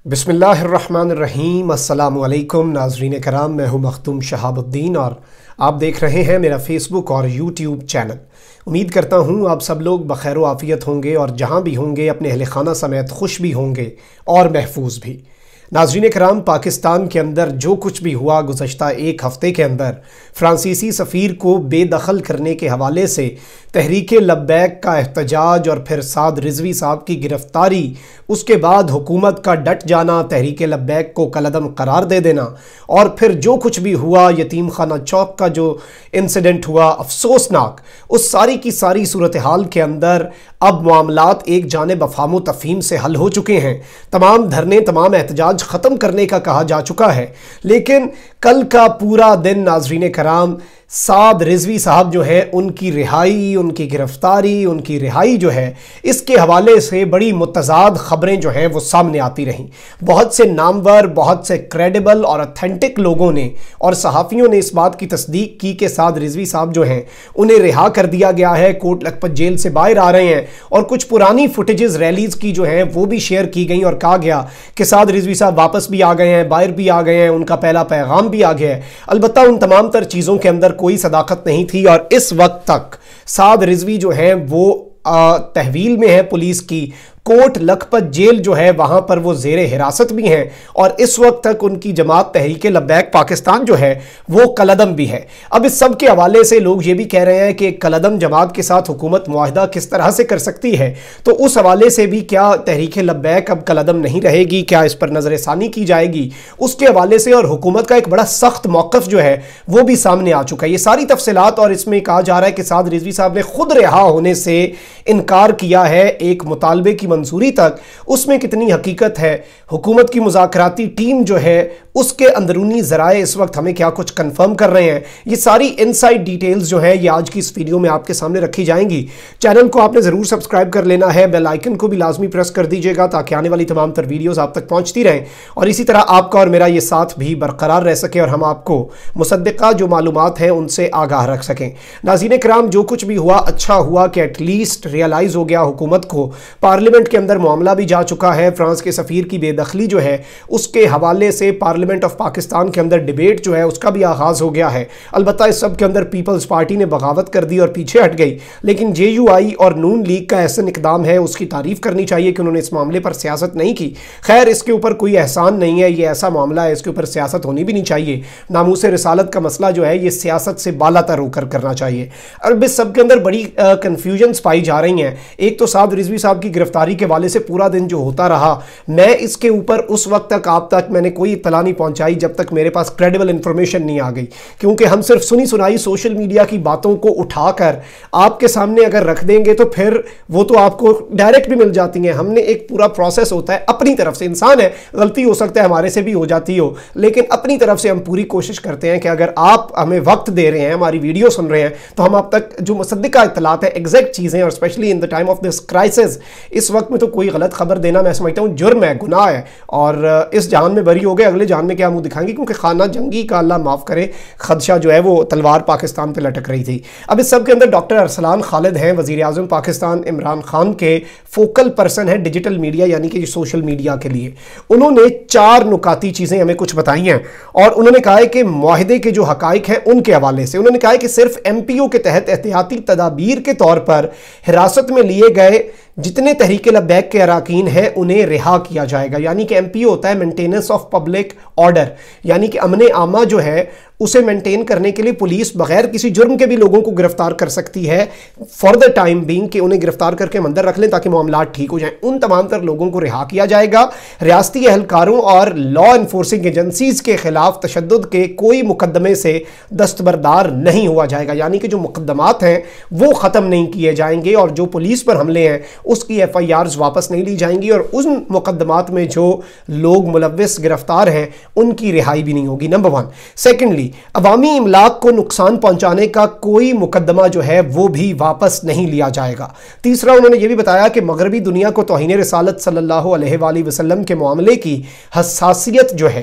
बिस्मिल्लाहिर्रहमानिर्रहीम। अस्सलामुअलैकुम नाज़रीन कराम, मैं हूँ मखदूम शहाबुद्दीन और आप देख रहे हैं मेरा फेसबुक और यूट्यूब चैनल। उम्मीद करता हूँ आप सब लोग बखैर व आफ़ियत होंगे और जहाँ भी होंगे अपने अहले खाना समेत खुश भी होंगे और महफूज भी। नाज़रीन कराम, पाकिस्तान के अंदर जो कुछ भी हुआ गुज़श्ता एक हफ़्ते के अंदर, फ़्रांसीसी सफ़ीर को बेदखल करने के हवाले से तहरीक लब्बैक का एहतजाज और फिर साद रिजवी साहब की गिरफ़्तारी, उसके बाद हुकूमत का डट जाना, तहरीक लब्बैक को कलअदम करार दे देना और फिर जो कुछ भी हुआ, यतीम खाना चौक का जो इंसिडेंट हुआ अफसोसनाक, उस सारी की सारी सूरत हाल के अंदर अब मामलात एक जानिब अफ़हाम व तफ़हीम से हल हो चुके हैं। तमाम धरने, तमाम एहतजाज ख़त्म करने का कहा जा चुका है, लेकिन कल का पूरा दिन नाज़रीन कराम साद रिजवी साहब जो है उनकी रिहाई, उनकी गिरफ्तारी, उनकी रिहाई जो है, इसके हवाले से बड़ी मुतज़ाद ख़बरें जो हैं वो सामने आती रहीं। बहुत से नामवर, बहुत से क्रेडिबल और ऑथेंटिक लोगों ने और सहाफ़ियों ने इस बात की तस्दीक की कि साद रिजवी साहब जो हैं उन्हें रिहा कर दिया गया है, कोट लखपत जेल से बाहर आ रहे हैं। और कुछ पुरानी फुटेजेस रैलीज़ की जो हैं वो भी शेयर की गई और कहा गया कि साद रिजवी साहब वापस भी आ गए हैं, बाहर भी आ गए हैं, उनका पहला पैगाम भी आ गया है। अलबत्ता उन तमाम तर चीज़ों के अंदर कोई सदाकत नहीं थी और इस वक्त तक साद रिजवी जो हैं वो तहवील में है पुलिस की। कोट लखपत जेल जो है वहां पर वो जेर हिरासत भी हैं और इस वक्त तक उनकी जमात तहरीक लब्बैक पाकिस्तान जो है वो कलअदम भी है। अब इस सब के हवाले से लोग ये भी कह रहे हैं कि कलअदम जमात के साथ हुकूमत मुआहदा किस तरह से कर सकती है, तो उस हवाले से भी क्या तहरीक लब्बैक अब कलअदम नहीं रहेगी, क्या इस पर नजर सानी की जाएगी, उसके हवाले से और हुकूमत का एक बड़ा सख्त मौक़िफ़ जो है वो भी सामने आ चुका है। ये सारी तफसीलात और इसमें कहा जा रहा है कि साद रिजवी साहब ने खुद रिहा होने से इनकार किया है एक मुतालबे की मंजूरी तक। उसमें कितनी हकीकत है, हुकूमत की मुज़ाकराती टीम जो है उसके अंदरूनी ज़राए इस वक्त हमें क्या कुछ कंफर्म कर रहे हैं, ये सारी इनसाइड डिटेल्स जो है ये आज की इस वीडियो में आपके सामने रखी जाएंगी। चैनल को आपने ज़रूर सब्सक्राइब कर लेना है, बेल आइकन को भी लाजमी प्रेस कर दीजिएगा ताकि आने वाली तमाम तर वीडियोस आप तक पहुंचती रहें और इसी तरह आपका और मेरा ये साथ भी बरकरार रह सके और हम आपको मुसद्दिक़ा जो मालूमात हैं उनसे आगाह रख सकें। नाज़रीन कराम, जो कुछ भी हुआ अच्छा हुआ कि एटलीस्ट रियलाइज़ हो गया हुकूमत को, पार्लियामेंट के अंदर मामला भी जा चुका है। फ्रांस के सफ़ीर की बेदखली जो है उसके हवाले से पार्लियामेंट ऑफ पाकिस्तान के अंदर डिबेट जो है उसका भी आगाज़ हो गया है। अलबत्ता इस सब के अंदर पीपल्स पार्टी ने बगावत कर दी और पीछे हट गई, लेकिन JUI और नून लीग का ऐसा इक़दाम है, उसकी तारीफ़ करनी चाहिए कि उन्होंने इस मामले पर सियासत नहीं की। खैर, इसके ऊपर कोई एहसान नहीं है, ये ऐसा मामला है इसके ऊपर सियासत होनी भी नहीं चाहिए। नामूस रिसालत का मसला जो है ये सियासत से बालातर होकर करना चाहिए। अब इस सब के अंदर बड़ी कन्फ्यूजन्स पाई जा रही हैं। एक तो साद रिजवी साहब की गिरफ्तारी के वाले से पूरा दिन जो होता रहा, मैं इसके ऊपर उस वक्त तक आप तक मैंने कोई इत्तला नहीं पहुंचाई जब तक मेरे पास क्रेडिबल इंफॉर्मेशन नहीं आ गई, क्योंकि हम सिर्फ सुनी सुनाई सोशल मीडिया की बातों को उठाकर आपके सामने अगर रख देंगे तो फिर वो तो आपको डायरेक्ट भी मिल जाती हैं। हमने एक पूरा प्रोसेस होता है अपनी तरफ से, इंसान है, गलती हो सकता है हमारे से भी हो जाती हो, लेकिन अपनी तरफ से हम पूरी कोशिश करते हैं कि अगर आप हमें वक्त दे रहे हैं, हमारी वीडियो सुन रहे हैं, तो हम आप तक जो मुसद्दिक़ा इत्तलात है, एग्जैक्ट चीज़ें, और specially in the time of this crisis, इस वक्त में तो कोई गलत खबर देना मैं समझता हूँ जुर्म है, गुनाह है और इस जहान में बरी हो गए, अगले जहान में क्या मुंह दिखाएंगे, क्योंकि खाना जंगी का अल्लाह माफ़ करे खदशा जो है वो तलवार पाकिस्तान पे लटक रही थी। अब इस सब के अंदर डॉक्टर अरसलान खालिद हैं, वज़ीर आज़म पाकिस्तान इमरान खान के फोकल पर्सन है डिजिटल मीडिया यानी कि सोशल मीडिया के लिए। उन्होंने 4 नुकाती चीज़ें हमें कुछ बताई हैं और उन्होंने कहा है कि मुआहदे के जो हकाइक हैं उनके हवाले से उन्होंने कहा है कि सिर्फ MPO के तहत एहतियाती तदाबीर के तौर पर हिरासत में लिए गए जितने तहरीक लब्बैक के अराकीन हैं उन्हें रिहा किया जाएगा। यानी कि MPO होता है मेंटेनेंस ऑफ पब्लिक ऑर्डर, यानी कि अमन आमा जो है उसे मेंटेन करने के लिए पुलिस बगैर किसी जुर्म के भी लोगों को गिरफ्तार कर सकती है फॉर द टाइम बीइंग, कि उन्हें गिरफ्तार करके हम अंदर रख लें ताकि मामला ठीक हो जाए। उन तमाम तर लोगों को रिहा किया जाएगा। रियासती एहलकारों और लॉ इन्फोर्सिंग एजेंसीज के खिलाफ तशद्दुद के कोई मुकदमे से दस्तबरदार नहीं हुआ जाएगा, यानी कि जो मुकदमात हैं वो ख़त्म नहीं किए जाएंगे और जो पुलिस पर हमले हैं उसकी FIRs वापस नहीं ली जाएंगी और उन मुकदमात में जो लोग मुलव्विस गिरफ्तार हैं उनकी रिहाई भी नहीं होगी, नंबर 1। सेकेंडली, अवामी इमलाक को नुकसान पहुंचाने का कोई मुकदमा जो है वो भी वापस नहीं लिया जाएगा। तीसरा, उन्होंने ये भी बताया कि मगरबी दुनिया को तौहीन रिसालत सल्लल्लाहु अलैहि वसल्लम के मामले की हसासियत जो है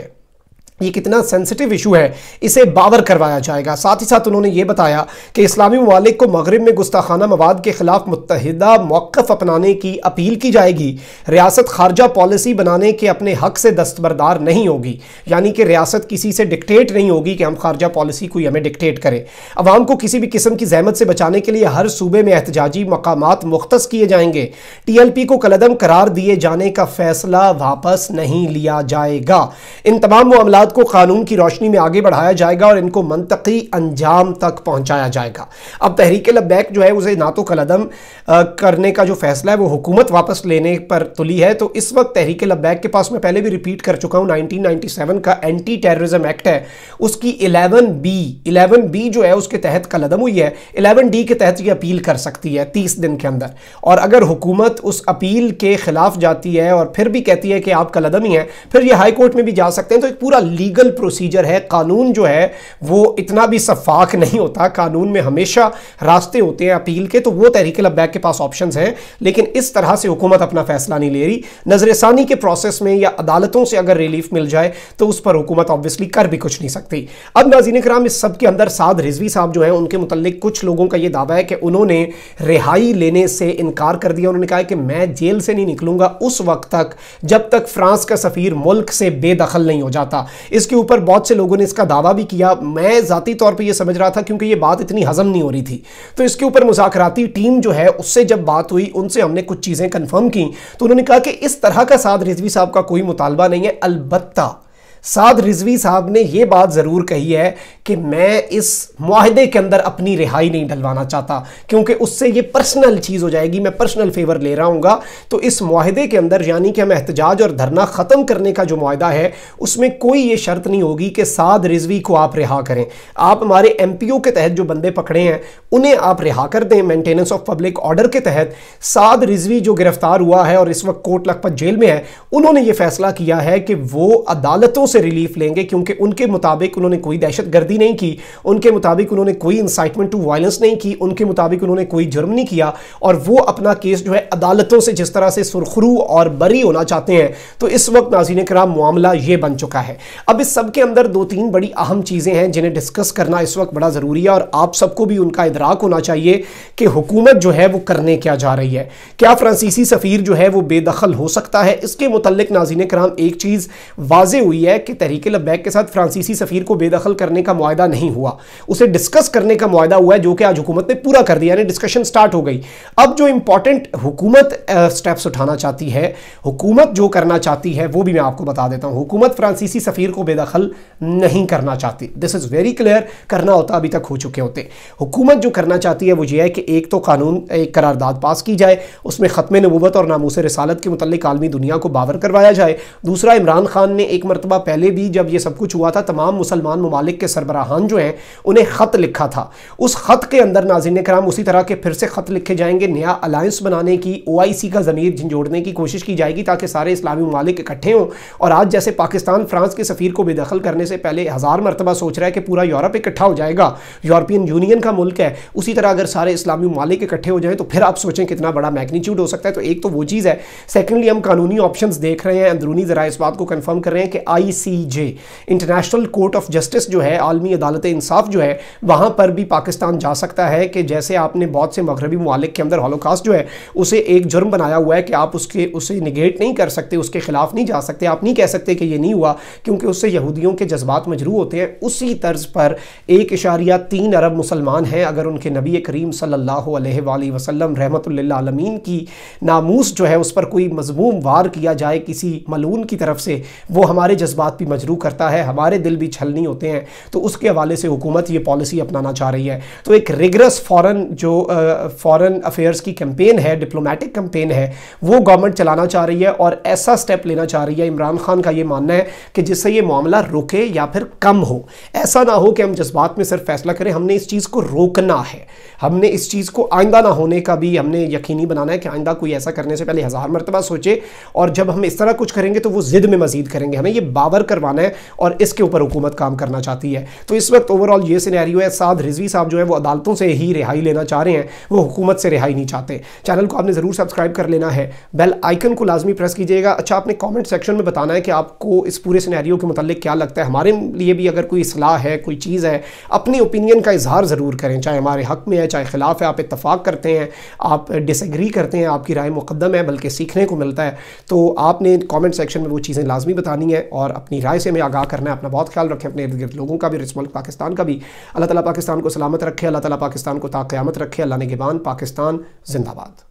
ये कितना सेंसिटिव इशू है इसे बावर करवाया जाएगा। साथ ही साथ उन्होंने ये बताया कि इस्लामी ममालिक को मगरिब में गुस्ताखाना मवाद के खिलाफ मुत्तहिदा मौक़िफ़ अपनाने की अपील की जाएगी। रियासत खारजा पॉलिसी बनाने के अपने हक से दस्तबरदार नहीं होगी, यानी कि रियासत किसी से डिक्टेट नहीं होगी कि हम खारजा पॉलिसी कोई हमें डिक्टेट करें। अवाम को किसी भी किस्म की जहमत से बचाने के लिए हर सूबे में एहतजाजी मकामात मुख्तस किए जाएंगे। TLP को कलअदम करार दिए जाने का फैसला वापस नहीं लिया जाएगा। इन तमाम मामलात को कानून की रोशनी में आगे बढ़ाया जाएगा और इनको मंतकी अंजाम तक पहुंचाया जाएगा। अब तहरीक लब्बैक जो है उसे ना तो कलअदम करने का जो फैसला है वो हुकूमत वापस लेने पर तुली है, तो इस वक्त तहरीक लब्बैक के पास, मैं पहले भी रिपीट कर चुका हूं, 1997 का एंटी टेररिज्म एक्ट है, उसकी 11B जो है उसके तहत कलअदम हुई है। 11D के तहत ये अपील कर सकती है 30 दिन के अंदर, और अगर हुकूमत उस अपील के खिलाफ जाती है और फिर भी कहती है कि आप कलअदम ही हैं, फिर ये हाई कोर्ट में भी जा सकते हैं। तो एक पूरा लीगल प्रोसीजर है। कानून जो है वो इतना भी शफाक नहीं होता, कानून में हमेशा रास्ते होते हैं अपील के, तो वो तहरीक लब्बैक के पास ऑप्शंस हैं, लेकिन इस तरह से हुकूमत अपना फैसला नहीं ले रही। नजरसानी के प्रोसेस में या अदालतों से अगर रिलीफ मिल जाए तो उस पर हुकूमत ऑब्वियसली कर भी कुछ नहीं सकती। अब नाज़रीन कराम, इस सब के अंदर साद रिजवी साहब जो हैं उनके मुतल्लिक कुछ लोगों का ये दावा है कि उन्होंने रिहाई लेने से इनकार कर दिया। उन्होंने कहा कि मैं जेल से नहीं निकलूंगा उस वक्त तक जब तक फ्रांस का सफीर मुल्क से बेदखल नहीं हो जाता। इसके ऊपर बहुत से लोगों ने इसका दावा भी किया। मैं ज़ाती तौर पे ये समझ रहा था क्योंकि ये बात इतनी हजम नहीं हो रही थी, तो इसके ऊपर मुज़ाकराती टीम जो है उससे जब बात हुई, उनसे हमने कुछ चीज़ें कंफर्म की, तो उन्होंने कहा कि इस तरह का साद रिजवी साहब का कोई मुतालबा नहीं है। अलबत्ता साद रिजवी साहब ने यह बात ज़रूर कही है कि मैं इस मुआहदे के अंदर अपनी रिहाई नहीं डलवाना चाहता, क्योंकि उससे ये पर्सनल चीज़ हो जाएगी, मैं पर्सनल फेवर ले रहा हूँगा। तो इस मुआहदे के अंदर, यानी कि हम एहतजाज और धरना ख़त्म करने का जो मुआहदा है उसमें कोई ये शर्त नहीं होगी कि साद रिजवी को आप रिहा करें। आप हमारे MPO के तहत जो बंदे पकड़े हैं उन्हें आप रिहा कर दें, मेंटेनेंस ऑफ पब्लिक ऑर्डर के तहत। साद रिजवी जो गिरफ्तार हुआ है और इस वक्त कोट लखपत जेल में है, उन्होंने ये फैसला किया है कि वो अदालतों से रिलीफ लेंगे, क्योंकि उनके मुताबिक उन्होंने कोई दहशतगर्दी नहीं की, उनके मुताबिक उन्होंने कोई इंसाइटमेंट टू वायलेंस नहीं की, उनके मुताबिक उन्होंने कोई जुर्म नहीं किया, और वो अपना केस जो है अदालतों से जिस तरह से सुरखरू और बरी होना चाहते हैं। तो इस वक्त नाज़रीन कराम मामला ये बन चुका है। अब इस सब के अंदर दो तीन बड़ी अहम चीज़ें हैं जिन्हें डिस्कस करना इस वक्त बड़ा ज़रूरी है, और आप सबको भी उनका इदराक होना चाहिए कि हुकूमत जो है वो करने क्या जा रही है। क्या फ्रांसीसी सफ़ीर जो है वो बेदखल हो सकता है? इसके मुतल्लिक नाज़रीन कराम एक चीज़ वाज़े हुई है कि तहरीक लब्बैक के साथ फ्रांसीसी सफ़ीर को बेदखल करने का मुआहदा नहीं हुआ, उसे डिस्कस करने का मुआहदा हुआ है, जो कि आज हुकूमत ने पूरा कर दिया, यानी डिस्कशन स्टार्ट हो गई। अब जो इंपॉर्टेंट हुकूमत स्टेप्स उठाना चाहती है, हुकूमत जो करना चाहती है वो भी मैं आपको बता देता हूं। हुकूमत फ्रांसीसी सफ़ीर को बेदखल नहीं करना चाहती, दिस इज़ वेरी क्लियर। करना होता अभी तक हो चुके होते। हुकूमत जो करना चाहती है वो ये है कि एक तो कानून, एक करारदाद पास की जाए, उसमें ख़त्म नबूवत और नामूस रिसालत के मुतल्लिक आलमी दुनिया को बावर करवाया जाए। दूसरा, इमरान खान ने एक मरतबा पहले भी जब ये सब कुछ हुआ था, तमाम मुसलमान ममालिक के सरबराहान जो हैं उन्हें ख़त लिखा था। उस ख़त के अंदर नाज़रीन कराम उसी तरह के फिर से ख़त लिखे जाएंगे, नया अलायंस बनाने की, OIC का ज़मीर झंझोड़ने की कोशिश की जाएगी ताकि सारे इस्लामी ममालिक इकट्ठे हों। और आज जैसे पाकिस्तान फ्रांस के सफ़ीर को बेदखल करने से पहले 1000 मरतबा सोच रहा है कि पूरा यूरोप इकट्ठा हो जाएगा, यूरोपियन यूनियन का मुल्क है, उसी तरह अगर सारे इस्लामी ममालिक इकट्ठे हो जाएं तो फिर आप सोचें कितना बड़ा मैग्नीट्यूड हो सकता है। तो एक तो वो चीज़ है। सेकेंडली, हम कानूनी ऑप्शंस देख रहे हैं, अंदरूनी ज़रा इस बात को कन्फर्म कर रहे हैं कि ICJ, international court of justice जो है, आलमी अदालत इंसाफ जो है, वहाँ पर भी पाकिस्तान जा सकता है कि जैसे आपने बहुत से मगरबी ममालिक के अंदर हॉलोकॉस्ट जो है उसे एक जुर्म बनाया हुआ है कि आप उसे निगेट नहीं कर सकते, उसके खिलाफ नहीं जा सकते, आप नहीं कह सकते कि ये नहीं हुआ क्योंकि उससे यहूदियों के जज्बात मजरू होते हैं। उसी तर्ज पर 1.3 अरब मुसलमान हैं, अगर उनके नबी करीम सल्लल्लाहु अलैहि वसल्लम रहमतुल लिल आलमीन की नामूस जो है उस पर कोई मजमूम वार किया जाए किसी मलून की तरफ से, वो हमारे जज्बात भी मजरू करता है, हमारे दिल भी छलनी होते हैं। तो उसके हवाले से हुकूमत ये पॉलिसी अपनाना चाह रही है। तो एक रिगरस फॉरेन अफेयर्स की कैंपेन है, डिप्लोमेटिक कैंपेन है, वो गवर्नमेंट चलाना चाह रही है और ऐसा स्टेप लेना चाह रही है, इमरान खान का ये मानना है कि जिससे ये मामला रुके या फिर कम हो। ऐसा ना हो कि हम जज्बात में सिर्फ फैसला करें, हमने इस चीज़ को रोकना है, हमने इस चीज़ को आइंदा ना होने का भी हमने यकीनी बनाना है कि आइंदा कोई ऐसा करने से पहले 1000 मरतबा सोचे, और जब हम इस तरह कुछ करेंगे तो वो जिद में मजीद करेंगे। हमें ये बावर कवर करवाना है और इसके ऊपर हुकूमत काम करना चाहती है। तो इस वक्त ओवरऑल ये सिनेरियो है। साद रिजवी साहब जो है वो अदालतों से ही रिहाई लेना चाह रहे हैं, वो हुकूमत से रिहाई नहीं चाहते। चैनल को आपने ज़रूर सब्सक्राइब कर लेना है, बेल आइकन को लाजमी प्रेस कीजिएगा। अच्छा, आपने कमेंट सेक्शन में बताना है कि आपको इस पूरे सिनेरियो के मुतालिक क्या लगता है। हमारे लिए भी अगर कोई सलाह है, कोई चीज़ है, अपनी ओपिनियन का इजहार ज़रूर करें, चाहे हमारे हक में है चाहे खिलाफ है। आप इत्तफाक करते हैं, आप डिसएग्री करते हैं, आपकी राय मुकद्दम है, बल्कि सीखने को मिलता है। तो आपने कमेंट सेक्शन में वो चीज़ें लाजमी बतानी है और अपनी राय से हमें आगाह करना है। अपना बहुत ख्याल रखें, अपने इर्द गिर्द लोगों का भी, इस मुल्क पाकिस्तान का भी। अल्लाह ताला पाकिस्तान को सलामत रखे, अल्लाह ताला पाकिस्तान को ता क़यामत रखे। अल्लाह ने गिबान, पाकिस्तान जिंदाबाद।